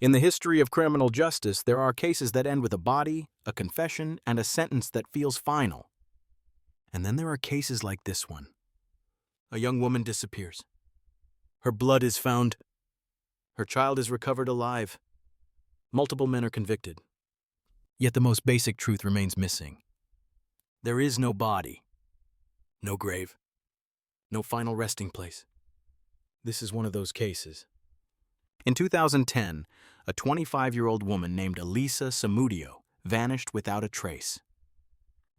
In the history of criminal justice, there are cases that end with a body, a confession, and a sentence that feels final. And then there are cases like this one. A young woman disappears. Her blood is found. Her child is recovered alive. Multiple men are convicted. Yet the most basic truth remains missing. There is no body, no grave, no final resting place. This is one of those cases. In 2010, a 25-year-old woman named Elisa Samudio vanished without a trace.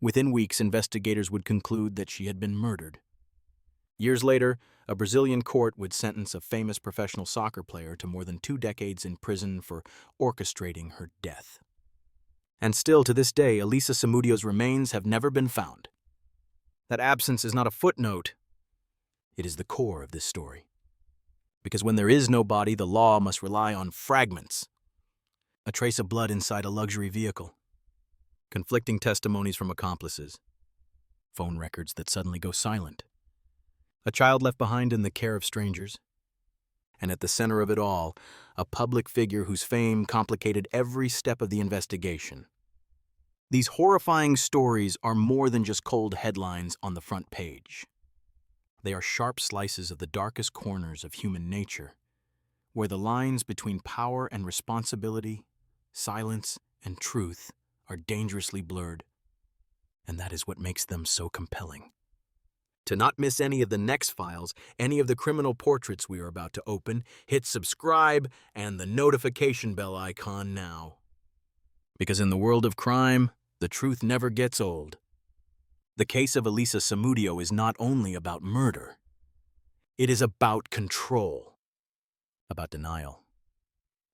Within weeks, investigators would conclude that she had been murdered. Years later, a Brazilian court would sentence a famous professional soccer player to more than 2 decades in prison for orchestrating her death. And still to this day, Elisa Samudio's remains have never been found. That absence is not a footnote. It is the core of this story. Because when there is no body, the law must rely on fragments. A trace of blood inside a luxury vehicle. Conflicting testimonies from accomplices. Phone records that suddenly go silent. A child left behind in the care of strangers. And at the center of it all, a public figure whose fame complicated every step of the investigation. These horrifying stories are more than just cold headlines on the front page. They are sharp slices of the darkest corners of human nature, where the lines between power and responsibility, silence and truth are dangerously blurred. And that is what makes them so compelling. To not miss any of the next files, any of the criminal portraits we are about to open, hit subscribe and the notification bell icon now. Because in the world of crime, the truth never gets old. The case of Elisa Samudio is not only about murder. It is about control. About denial.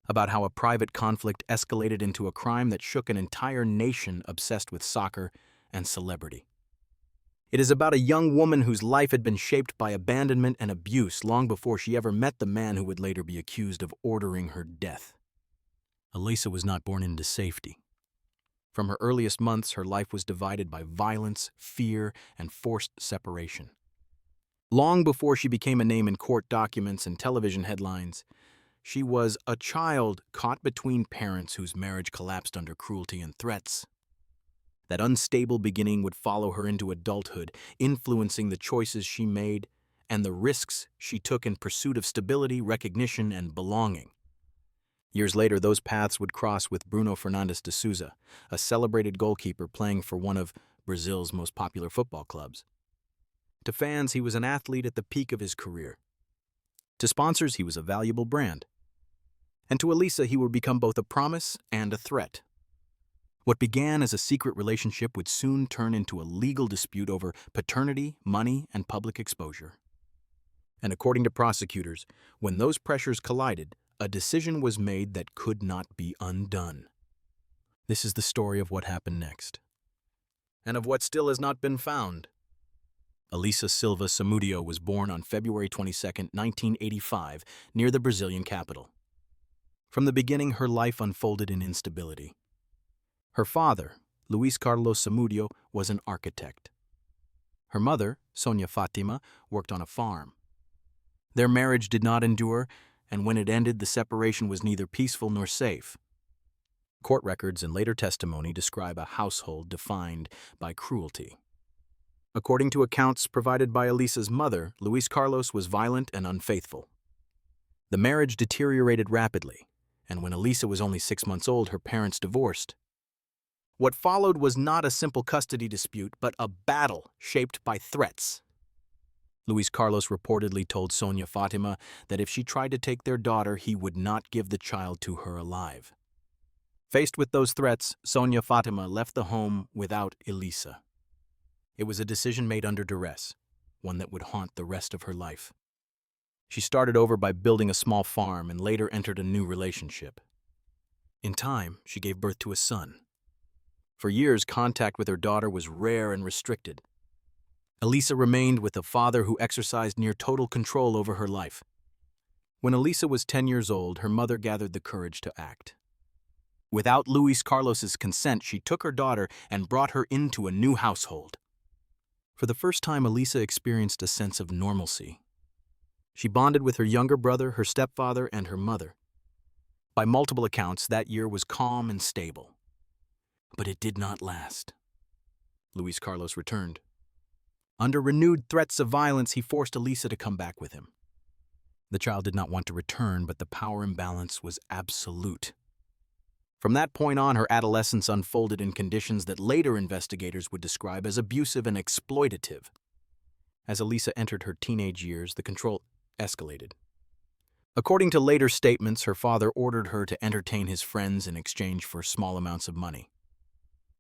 About how a private conflict escalated into a crime that shook an entire nation obsessed with soccer and celebrity. It is about a young woman whose life had been shaped by abandonment and abuse long before she ever met the man who would later be accused of ordering her death. Elisa was not born into safety. From her earliest months, her life was divided by violence, fear, and forced separation. Long before she became a name in court documents and television headlines, she was a child caught between parents whose marriage collapsed under cruelty and threats. That unstable beginning would follow her into adulthood, influencing the choices she made and the risks she took in pursuit of stability, recognition, and belonging. Years later, those paths would cross with Bruno Fernandes de Souza, a celebrated goalkeeper playing for one of Brazil's most popular football clubs. To fans, he was an athlete at the peak of his career. To sponsors, he was a valuable brand. And to Elisa, he would become both a promise and a threat. What began as a secret relationship would soon turn into a legal dispute over paternity, money, and public exposure. And according to prosecutors, when those pressures collided, a decision was made that could not be undone. This is the story of what happened next. And of what still has not been found. Elisa Silva Samudio was born on February 22, 1985, near the Brazilian capital. From the beginning, her life unfolded in instability. Her father, Luis Carlos Samudio, was an architect. Her mother, Sonia Fatima, worked on a farm. Their marriage did not endure, and when it ended, the separation was neither peaceful nor safe. Court records and later testimony describe a household defined by cruelty. According to accounts provided by Elisa's mother, Luis Carlos was violent and unfaithful. The marriage deteriorated rapidly, and when Elisa was only 6 months old, her parents divorced. What followed was not a simple custody dispute, but a battle shaped by threats. Luis Carlos reportedly told Sonia Fatima that if she tried to take their daughter, he would not give the child to her alive. Faced with those threats, Sonia Fatima left the home without Elisa. It was a decision made under duress, one that would haunt the rest of her life. She started over by building a small farm and later entered a new relationship. In time, she gave birth to a son. For years, contact with her daughter was rare and restricted. Elisa remained with a father who exercised near total control over her life. When Elisa was 10 years old, her mother gathered the courage to act. Without Luis Carlos's consent, she took her daughter and brought her into a new household. For the first time, Elisa experienced a sense of normalcy. She bonded with her younger brother, her stepfather, and her mother. By multiple accounts, that year was calm and stable. But it did not last. Luis Carlos returned. Under renewed threats of violence, he forced Elisa to come back with him. The child did not want to return, but the power imbalance was absolute. From that point on, her adolescence unfolded in conditions that later investigators would describe as abusive and exploitative. As Elisa entered her teenage years, the control escalated. According to later statements, her father ordered her to entertain his friends in exchange for small amounts of money.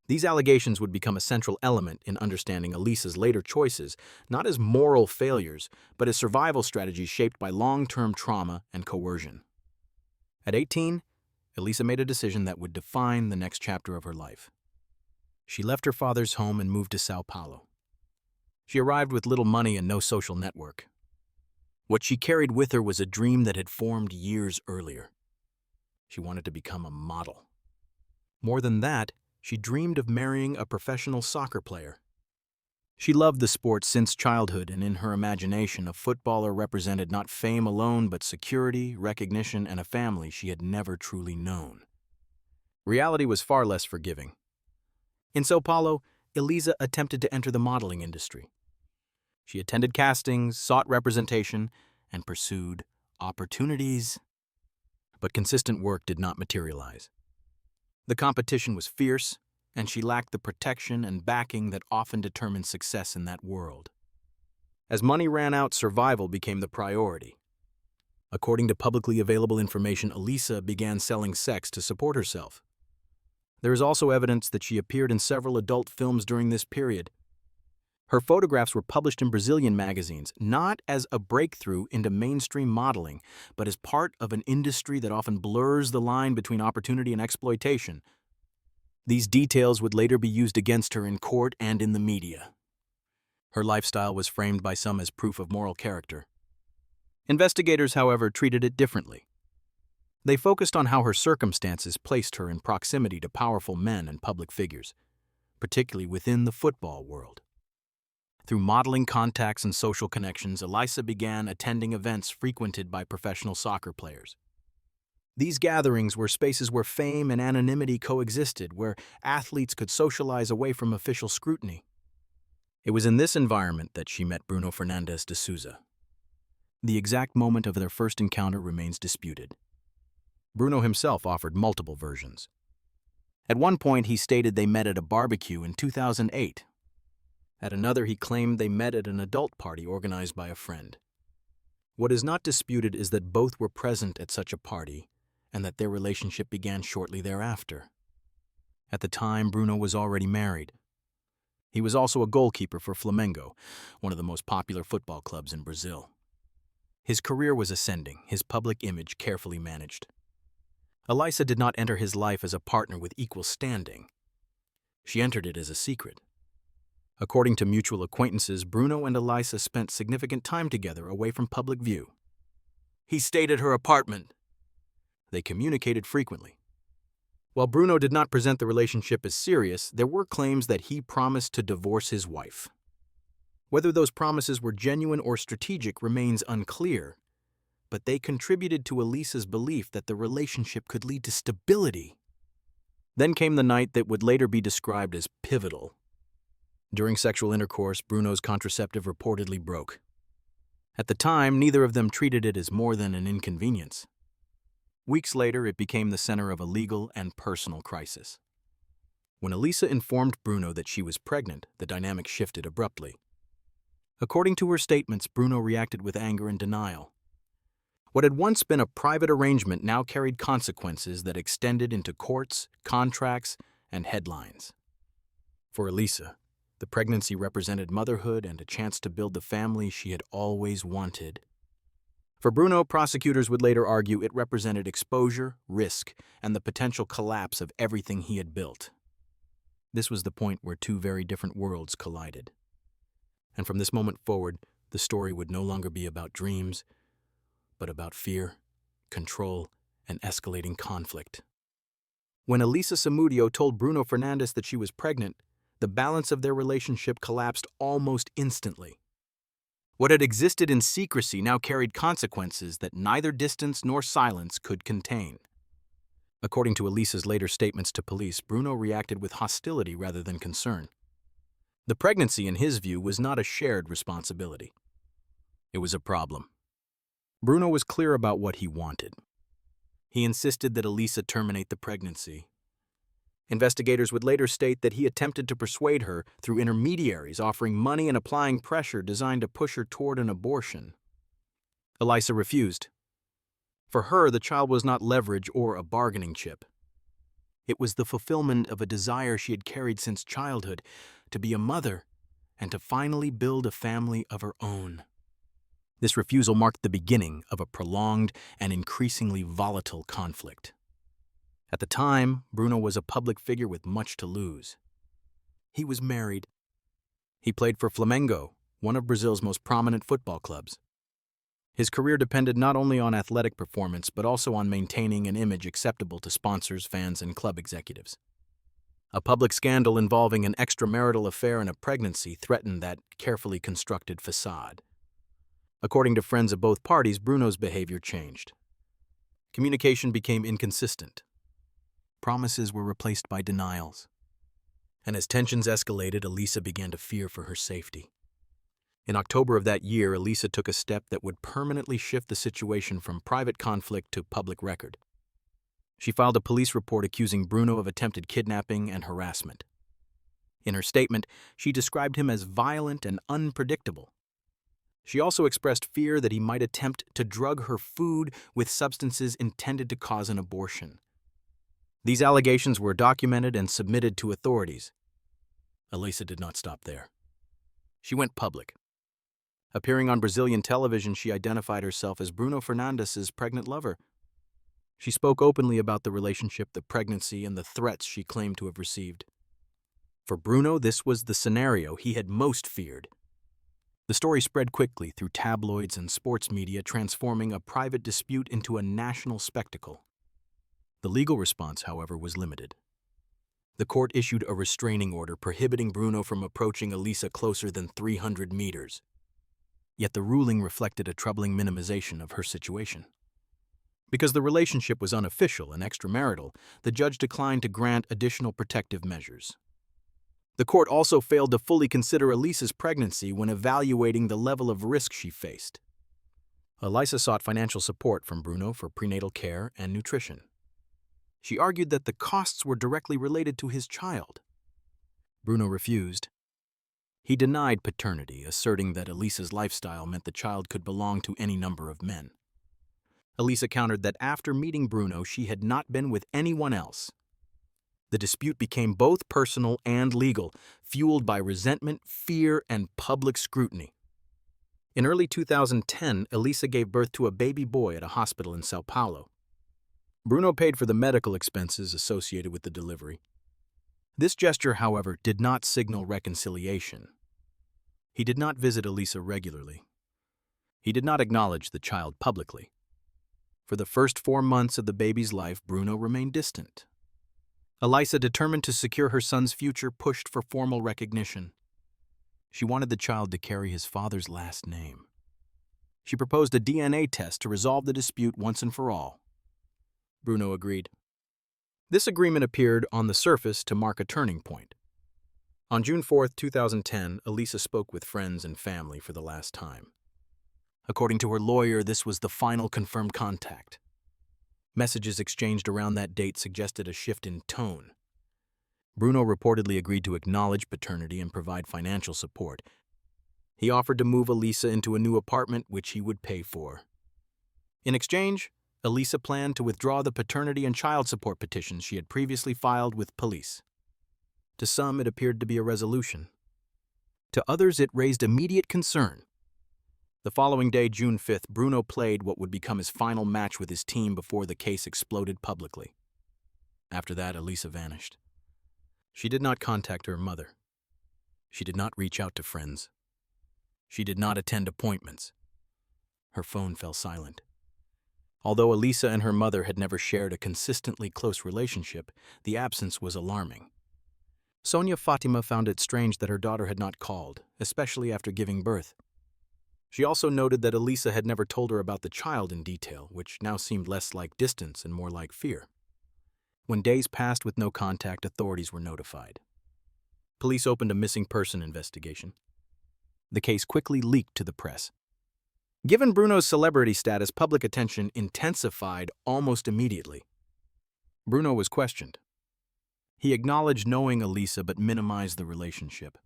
These allegations would become a central element in understanding Elisa's later choices, not as moral failures, but as survival strategies shaped by long-term trauma and coercion. At 18, Elisa made a decision that would define the next chapter of her life. She left her father's home and moved to Sao Paulo. She arrived with little money and no social network. What she carried with her was a dream that had formed years earlier. She wanted to become a model. More than that, she dreamed of marrying a professional soccer player. She loved the sport since childhood, and in her imagination, a footballer represented not fame alone, but security, recognition, and a family she had never truly known. Reality was far less forgiving. In Sao Paulo, Elisa attempted to enter the modeling industry. She attended castings, sought representation, and pursued opportunities. But consistent work did not materialize. The competition was fierce, and she lacked the protection and backing that often determine success in that world. As money ran out, survival became the priority. According to publicly available information, Elisa began selling sex to support herself. There is also evidence that she appeared in several adult films during this period. Her photographs were published in Brazilian magazines, not as a breakthrough into mainstream modeling, but as part of an industry that often blurs the line between opportunity and exploitation. These details would later be used against her in court and in the media. Her lifestyle was framed by some as proof of moral character. Investigators, however, treated it differently. They focused on how her circumstances placed her in proximity to powerful men and public figures, particularly within the football world. Through modeling contacts and social connections, Elisa began attending events frequented by professional soccer players. These gatherings were spaces where fame and anonymity coexisted, where athletes could socialize away from official scrutiny. It was in this environment that she met Bruno Fernandes de Souza. The exact moment of their first encounter remains disputed. Bruno himself offered multiple versions. At one point, he stated they met at a barbecue in 2008. At another, he claimed they met at an adult party organized by a friend. What is not disputed is that both were present at such a party and that their relationship began shortly thereafter. At the time, Bruno was already married. He was also a goalkeeper for Flamengo, one of the most popular football clubs in Brazil. His career was ascending, his public image carefully managed. Elisa did not enter his life as a partner with equal standing. She entered it as a secret. According to mutual acquaintances, Bruno and Elisa spent significant time together away from public view. He stayed at her apartment. They communicated frequently. While Bruno did not present the relationship as serious, there were claims that he promised to divorce his wife. Whether those promises were genuine or strategic remains unclear, but they contributed to Elisa's belief that the relationship could lead to stability. Then came the night that would later be described as pivotal. During sexual intercourse, Bruno's contraceptive reportedly broke. At the time, neither of them treated it as more than an inconvenience. Weeks later, it became the center of a legal and personal crisis. When Elisa informed Bruno that she was pregnant, the dynamic shifted abruptly. According to her statements, Bruno reacted with anger and denial. What had once been a private arrangement now carried consequences that extended into courts, contracts, and headlines. For Elisa, the pregnancy represented motherhood and a chance to build the family she had always wanted. For Bruno, prosecutors would later argue it represented exposure, risk, and the potential collapse of everything he had built. This was the point where two very different worlds collided. And from this moment forward, the story would no longer be about dreams, but about fear, control, and escalating conflict. When Elisa Samudio told Bruno Fernandes that she was pregnant, the balance of their relationship collapsed almost instantly. What had existed in secrecy now carried consequences that neither distance nor silence could contain. According to Elisa's later statements to police, Bruno reacted with hostility rather than concern. The pregnancy, in his view, was not a shared responsibility. It was a problem. Bruno was clear about what he wanted. He insisted that Elisa terminate the pregnancy. Investigators would later state that he attempted to persuade her through intermediaries offering money and applying pressure designed to push her toward an abortion. Elisa refused. For her, the child was not leverage or a bargaining chip. It was the fulfillment of a desire she had carried since childhood, to be a mother and to finally build a family of her own. This refusal marked the beginning of a prolonged and increasingly volatile conflict. At the time, Bruno was a public figure with much to lose. He was married. He played for Flamengo, one of Brazil's most prominent football clubs. His career depended not only on athletic performance, but also on maintaining an image acceptable to sponsors, fans, and club executives. A public scandal involving an extramarital affair and a pregnancy threatened that carefully constructed facade. According to friends of both parties, Bruno's behavior changed. Communication became inconsistent. Promises were replaced by denials. And as tensions escalated, Elisa began to fear for her safety. In October of that year, Elisa took a step that would permanently shift the situation from private conflict to public record. She filed a police report accusing Bruno of attempted kidnapping and harassment. In her statement, she described him as violent and unpredictable. She also expressed fear that he might attempt to drug her food with substances intended to cause an abortion. These allegations were documented and submitted to authorities. Elisa did not stop there. She went public. Appearing on Brazilian television, she identified herself as Bruno Fernandes's pregnant lover. She spoke openly about the relationship, the pregnancy, and the threats she claimed to have received. For Bruno, this was the scenario he had most feared. The story spread quickly through tabloids and sports media, transforming a private dispute into a national spectacle. The legal response, however, was limited. The court issued a restraining order prohibiting Bruno from approaching Elisa closer than 300 meters. Yet the ruling reflected a troubling minimization of her situation. Because the relationship was unofficial and extramarital, the judge declined to grant additional protective measures. The court also failed to fully consider Elisa's pregnancy when evaluating the level of risk she faced. Elisa sought financial support from Bruno for prenatal care and nutrition. She argued that the costs were directly related to his child. Bruno refused. He denied paternity, asserting that Elisa's lifestyle meant the child could belong to any number of men. Elisa countered that after meeting Bruno, she had not been with anyone else. The dispute became both personal and legal, fueled by resentment, fear, and public scrutiny. In early 2010, Elisa gave birth to a baby boy at a hospital in São Paulo. Bruno paid for the medical expenses associated with the delivery. This gesture, however, did not signal reconciliation. He did not visit Elisa regularly. He did not acknowledge the child publicly. For the first 4 months of the baby's life, Bruno remained distant. Elisa, determined to secure her son's future, pushed for formal recognition. She wanted the child to carry his father's last name. She proposed a DNA test to resolve the dispute once and for all. Bruno agreed. This agreement appeared on the surface to mark a turning point. On June 4, 2010, Elisa spoke with friends and family for the last time. According to her lawyer, this was the final confirmed contact. Messages exchanged around that date suggested a shift in tone. Bruno reportedly agreed to acknowledge paternity and provide financial support. He offered to move Elisa into a new apartment, which he would pay for. In exchange, Elisa planned to withdraw the paternity and child support petitions she had previously filed with police. To some, it appeared to be a resolution. To others, it raised immediate concern. The following day, June 5th, Bruno played what would become his final match with his team before the case exploded publicly. After that, Elisa vanished. She did not contact her mother. She did not reach out to friends. She did not attend appointments. Her phone fell silent. Although Elisa and her mother had never shared a consistently close relationship, the absence was alarming. Sonia Fatima found it strange that her daughter had not called, especially after giving birth. She also noted that Elisa had never told her about the child in detail, which now seemed less like distance and more like fear. When days passed with no contact, authorities were notified. Police opened a missing person investigation. The case quickly leaked to the press. Given Bruno's celebrity status, public attention intensified almost immediately. Bruno was questioned. He acknowledged knowing Elisa but minimized the relationship.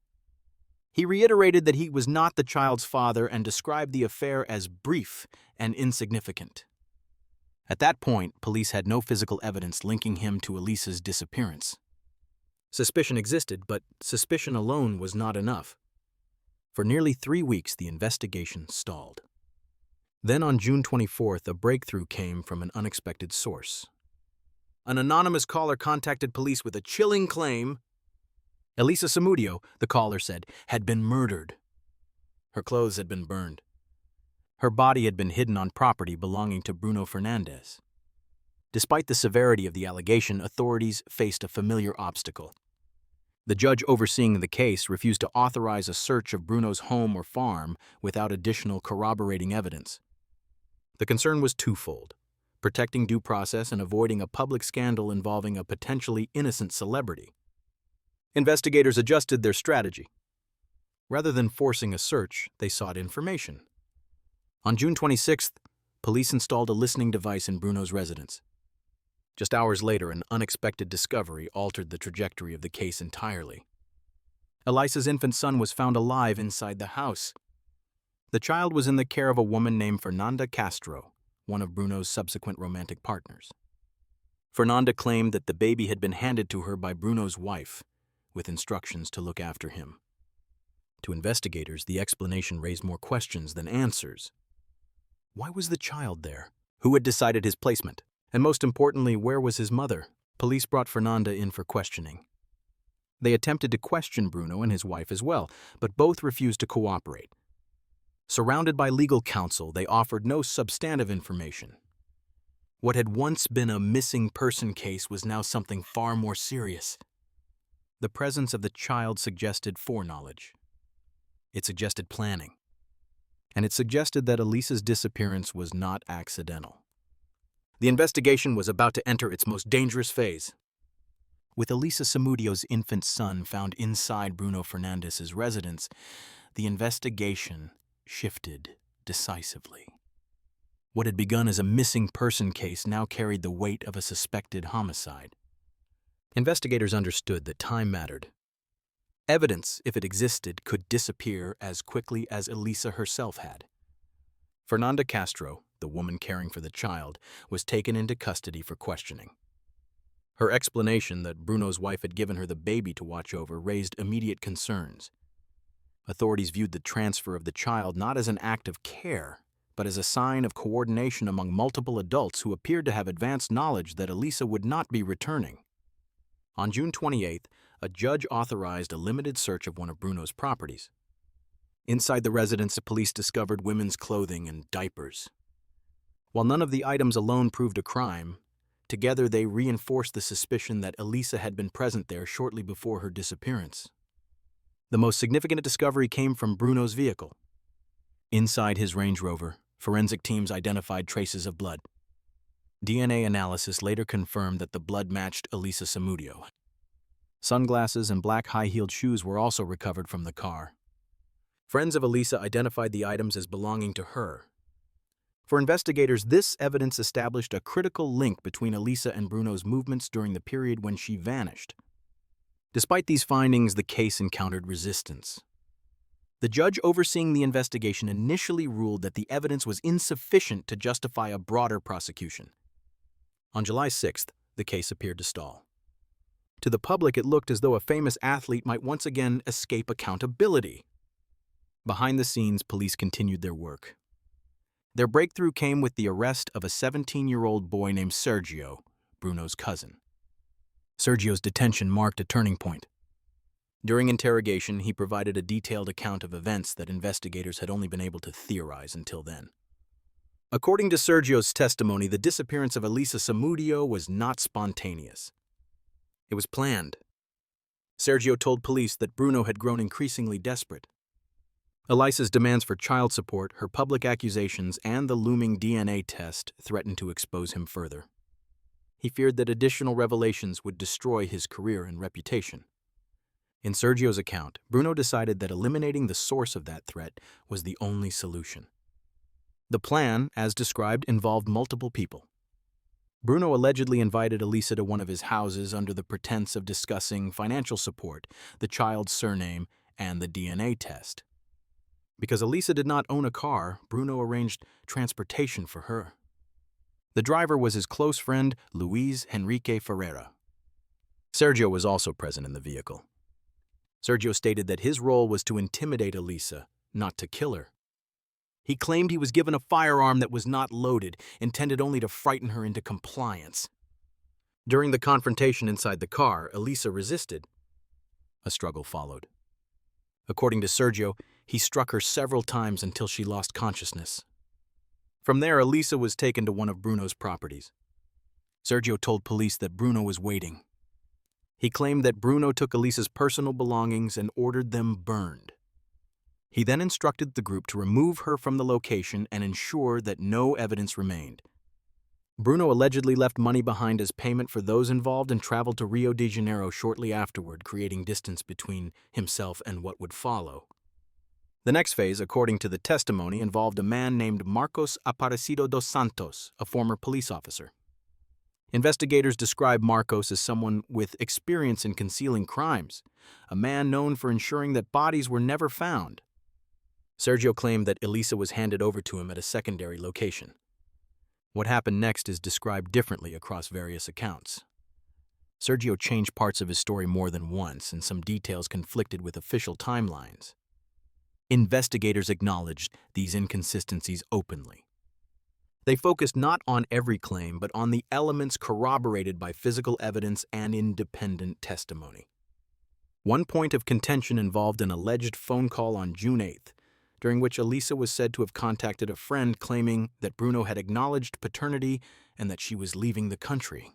He reiterated that he was not the child's father and described the affair as brief and insignificant. At that point, police had no physical evidence linking him to Elisa's disappearance. Suspicion existed, but suspicion alone was not enough. For nearly 3 weeks, the investigation stalled. Then on June 24th, a breakthrough came from an unexpected source. An anonymous caller contacted police with a chilling claim. Elisa Samudio, the caller said, had been murdered. Her clothes had been burned. Her body had been hidden on property belonging to Bruno Fernandez. Despite the severity of the allegation, authorities faced a familiar obstacle. The judge overseeing the case refused to authorize a search of Bruno's home or farm without additional corroborating evidence. The concern was twofold: protecting due process and avoiding a public scandal involving a potentially innocent celebrity. Investigators adjusted their strategy. Rather than forcing a search, they sought information. On June 26th, police installed a listening device in Bruno's residence. Just hours later, an unexpected discovery altered the trajectory of the case entirely. Elisa's infant son was found alive inside the house. The child was in the care of a woman named Fernanda Castro, one of Bruno's subsequent romantic partners. Fernanda claimed that the baby had been handed to her by Bruno's wife, with instructions to look after him. To investigators, the explanation raised more questions than answers. Why was the child there? Who had decided his placement? And most importantly, where was his mother? Police brought Fernanda in for questioning. They attempted to question Bruno and his wife as well, but both refused to cooperate. Surrounded by legal counsel, they offered no substantive information. What had once been a missing person case was now something far more serious. The presence of the child suggested foreknowledge. It suggested planning. And it suggested that Elisa's disappearance was not accidental. The investigation was about to enter its most dangerous phase. With Elisa Samudio's infant son found inside Bruno Fernandez's residence, the investigation shifted decisively. What had begun as a missing person case now carried the weight of a suspected homicide. Investigators understood that time mattered. Evidence, if it existed, could disappear as quickly as Elisa herself had. Fernanda Castro, the woman caring for the child, was taken into custody for questioning. Her explanation that Bruno's wife had given her the baby to watch over raised immediate concerns. Authorities viewed the transfer of the child not as an act of care, but as a sign of coordination among multiple adults who appeared to have advanced knowledge that Elisa would not be returning. On June 28th, a judge authorized a limited search of one of Bruno's properties. Inside the residence, police discovered women's clothing and diapers. While none of the items alone proved a crime, together they reinforced the suspicion that Elisa had been present there shortly before her disappearance. The most significant discovery came from Bruno's vehicle. Inside his Range Rover, forensic teams identified traces of blood. DNA analysis later confirmed that the blood matched Elisa Samudio. Sunglasses and black high-heeled shoes were also recovered from the car. Friends of Elisa identified the items as belonging to her. For investigators, this evidence established a critical link between Elisa and Bruno's movements during the period when she vanished. Despite these findings, the case encountered resistance. The judge overseeing the investigation initially ruled that the evidence was insufficient to justify a broader prosecution. On July 6th, the case appeared to stall. To the public, it looked as though a famous athlete might once again escape accountability. Behind the scenes, police continued their work. Their breakthrough came with the arrest of a 17-year-old boy named Sergio, Bruno's cousin. Sergio's detention marked a turning point. During interrogation, he provided a detailed account of events that investigators had only been able to theorize until then. According to Sergio's testimony, the disappearance of Elisa Samudio was not spontaneous. It was planned. Sergio told police that Bruno had grown increasingly desperate. Elisa's demands for child support, her public accusations, and the looming DNA test threatened to expose him further. He feared that additional revelations would destroy his career and reputation. In Sergio's account, Bruno decided that eliminating the source of that threat was the only solution. The plan, as described, involved multiple people. Bruno allegedly invited Elisa to one of his houses under the pretense of discussing financial support, the child's surname, and the DNA test. Because Elisa did not own a car, Bruno arranged transportation for her. The driver was his close friend, Luis Enrique Ferreira. Sergio was also present in the vehicle. Sergio stated that his role was to intimidate Elisa, not to kill her. He claimed he was given a firearm that was not loaded, intended only to frighten her into compliance. During the confrontation inside the car, Elisa resisted. A struggle followed. According to Sergio, he struck her several times until she lost consciousness. From there, Elisa was taken to one of Bruno's properties. Sergio told police that Bruno was waiting. He claimed that Bruno took Elisa's personal belongings and ordered them burned. He then instructed the group to remove her from the location and ensure that no evidence remained. Bruno allegedly left money behind as payment for those involved and traveled to Rio de Janeiro shortly afterward, creating distance between himself and what would follow. The next phase, according to the testimony, involved a man named Marcos Aparecido dos Santos, a former police officer. Investigators describe Marcos as someone with experience in concealing crimes, a man known for ensuring that bodies were never found. Sergio claimed that Elisa was handed over to him at a secondary location. What happened next is described differently across various accounts. Sergio changed parts of his story more than once, and some details conflicted with official timelines. Investigators acknowledged these inconsistencies openly. They focused not on every claim, but on the elements corroborated by physical evidence and independent testimony. One point of contention involved an alleged phone call on June 8th, during which Elisa was said to have contacted a friend claiming that Bruno had acknowledged paternity and that she was leaving the country.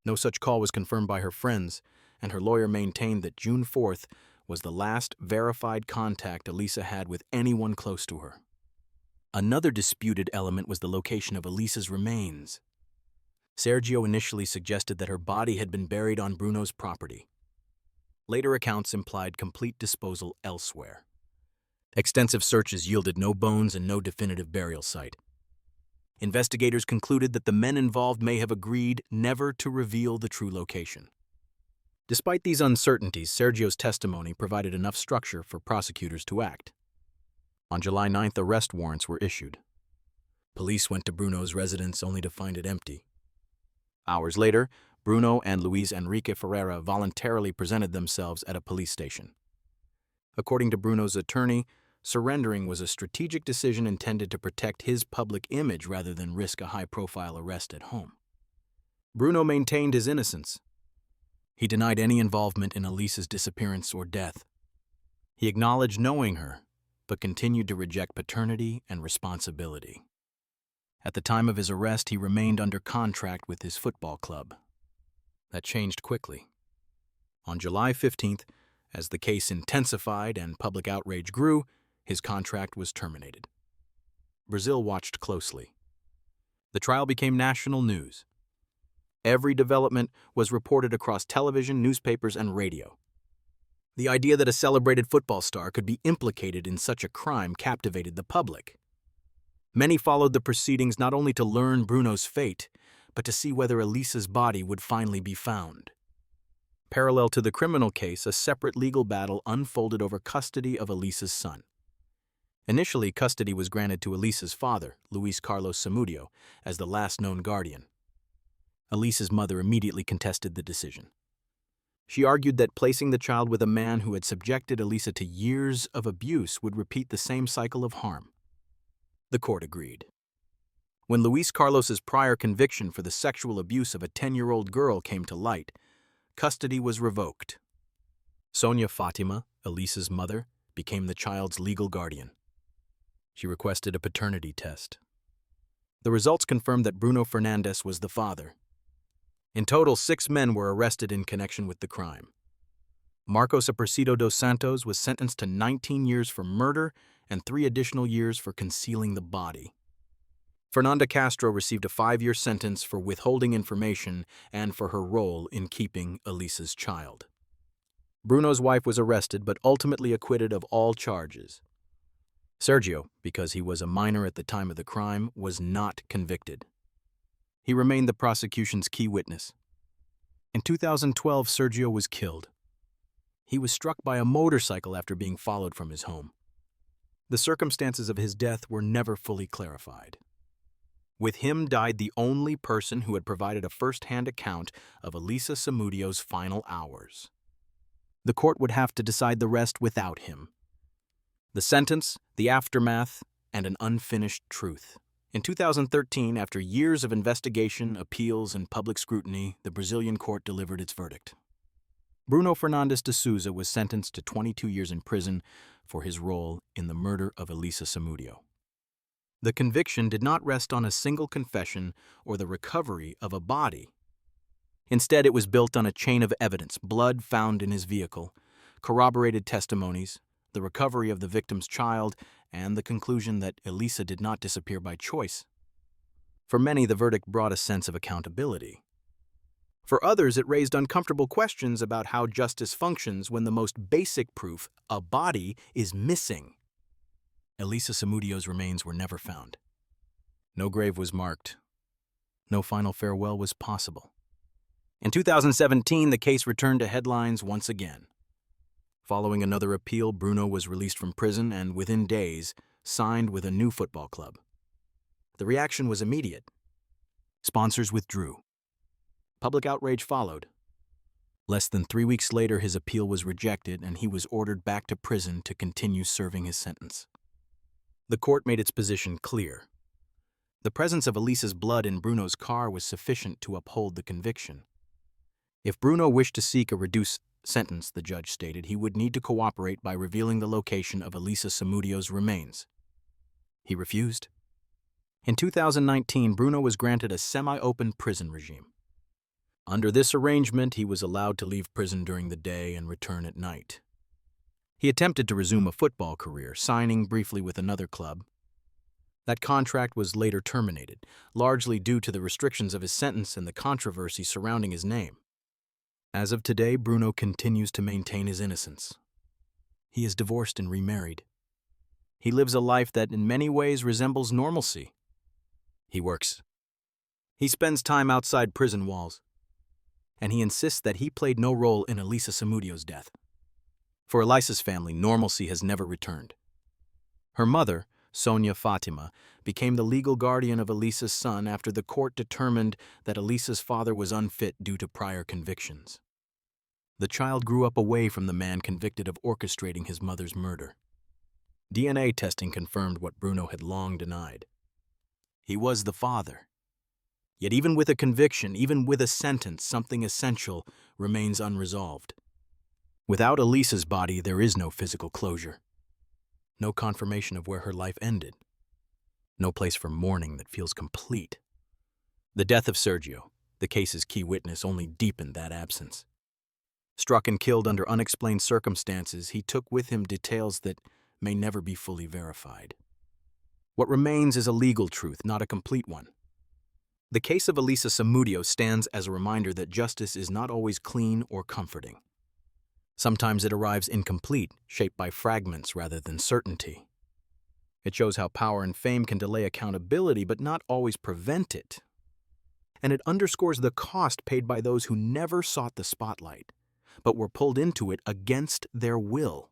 No such call was confirmed by her friends, and her lawyer maintained that June 4th was the last verified contact Elisa had with anyone close to her. Another disputed element was the location of Elisa's remains. Sergio initially suggested that her body had been buried on Bruno's property. Later accounts implied complete disposal elsewhere. Extensive searches yielded no bones and no definitive burial site. Investigators concluded that the men involved may have agreed never to reveal the true location. Despite these uncertainties, Sergio's testimony provided enough structure for prosecutors to act. On July 9th, arrest warrants were issued. Police went to Bruno's residence only to find it empty. Hours later, Bruno and Luis Enrique Ferreira voluntarily presented themselves at a police station. According to Bruno's attorney, surrendering was a strategic decision intended to protect his public image rather than risk a high-profile arrest at home. Bruno maintained his innocence. He denied any involvement in Elisa's disappearance or death. He acknowledged knowing her, but continued to reject paternity and responsibility. At the time of his arrest, he remained under contract with his football club. That changed quickly. On July 15th, as the case intensified and public outrage grew, his contract was terminated. Brazil watched closely. The trial became national news. Every development was reported across television, newspapers, and radio. The idea that a celebrated football star could be implicated in such a crime captivated the public. Many followed the proceedings not only to learn Bruno's fate, but to see whether Elisa's body would finally be found. Parallel to the criminal case, a separate legal battle unfolded over custody of Elisa's son. Initially, custody was granted to Elisa's father, Luis Carlos Samudio, as the last known guardian. Elisa's mother immediately contested the decision. She argued that placing the child with a man who had subjected Elisa to years of abuse would repeat the same cycle of harm. The court agreed. When Luis Carlos's prior conviction for the sexual abuse of a 10-year-old girl came to light, custody was revoked. Sonia Fatima, Elisa's mother, became the child's legal guardian. She requested a paternity test. The results confirmed that Bruno Fernandes was the father. In total, 6 men were arrested in connection with the crime. Marcos Aparecido dos Santos was sentenced to 19 years for murder and 3 additional years for concealing the body. Fernanda Castro received a 5-year sentence for withholding information and for her role in keeping Elisa's child. Bruno's wife was arrested but ultimately acquitted of all charges. Sergio, because he was a minor at the time of the crime, was not convicted. He remained the prosecution's key witness. In 2012, Sergio was killed. He was struck by a motorcycle after being followed from his home. The circumstances of his death were never fully clarified. With him died the only person who had provided a first-hand account of Elisa Samudio's final hours. The court would have to decide the rest without him. The sentence, the aftermath, and an unfinished truth. In 2013, after years of investigation, appeals, and public scrutiny, the Brazilian court delivered its verdict. Bruno Fernandes de Souza was sentenced to 22 years in prison for his role in the murder of Elisa Samudio. The conviction did not rest on a single confession or the recovery of a body. Instead, it was built on a chain of evidence: blood found in his vehicle, corroborated testimonies, the recovery of the victim's child, and the conclusion that Elisa did not disappear by choice. For many, the verdict brought a sense of accountability. For others, it raised uncomfortable questions about how justice functions when the most basic proof, a body, is missing. Elisa Samudio's remains were never found. No grave was marked. No final farewell was possible. In 2017, the case returned to headlines once again. Following another appeal, Bruno was released from prison and, within days, signed with a new football club. The reaction was immediate. Sponsors withdrew. Public outrage followed. Less than 3 weeks later, his appeal was rejected and he was ordered back to prison to continue serving his sentence. The court made its position clear. The presence of Elisa's blood in Bruno's car was sufficient to uphold the conviction. If Bruno wished to seek a reduced sentence, the judge stated, he would need to cooperate by revealing the location of Elisa Samudio's remains. He refused. In 2019, Bruno was granted a semi-open prison regime. Under this arrangement, he was allowed to leave prison during the day and return at night. He attempted to resume a football career, signing briefly with another club. That contract was later terminated, largely due to the restrictions of his sentence and the controversy surrounding his name. As of today, Bruno continues to maintain his innocence. He is divorced and remarried. He lives a life that in many ways resembles normalcy. He works. He spends time outside prison walls. And he insists that he played no role in Elisa Samudio's death. For Elisa's family, normalcy has never returned. Her mother, Sonia Fatima, became the legal guardian of Elisa's son after the court determined that Elisa's father was unfit due to prior convictions. The child grew up away from the man convicted of orchestrating his mother's murder. DNA testing confirmed what Bruno had long denied. He was the father. Yet even with a conviction, even with a sentence, something essential remains unresolved. Without Elisa's body, there is no physical closure. No confirmation of where her life ended. No place for mourning that feels complete. The death of Sergio, the case's key witness, only deepened that absence. Struck and killed under unexplained circumstances, he took with him details that may never be fully verified. What remains is a legal truth, not a complete one. The case of Elisa Samudio stands as a reminder that justice is not always clean or comforting. Sometimes it arrives incomplete, shaped by fragments rather than certainty. It shows how power and fame can delay accountability but not always prevent it. And it underscores the cost paid by those who never sought the spotlight, but were pulled into it against their will.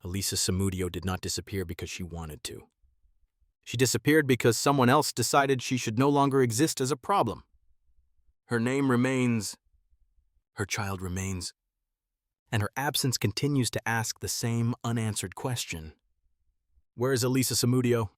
Elisa Samudio did not disappear because she wanted to. She disappeared because someone else decided she should no longer exist as a problem. Her name remains. Her child remains. And her absence continues to ask the same unanswered question. Where is Elisa Samudio?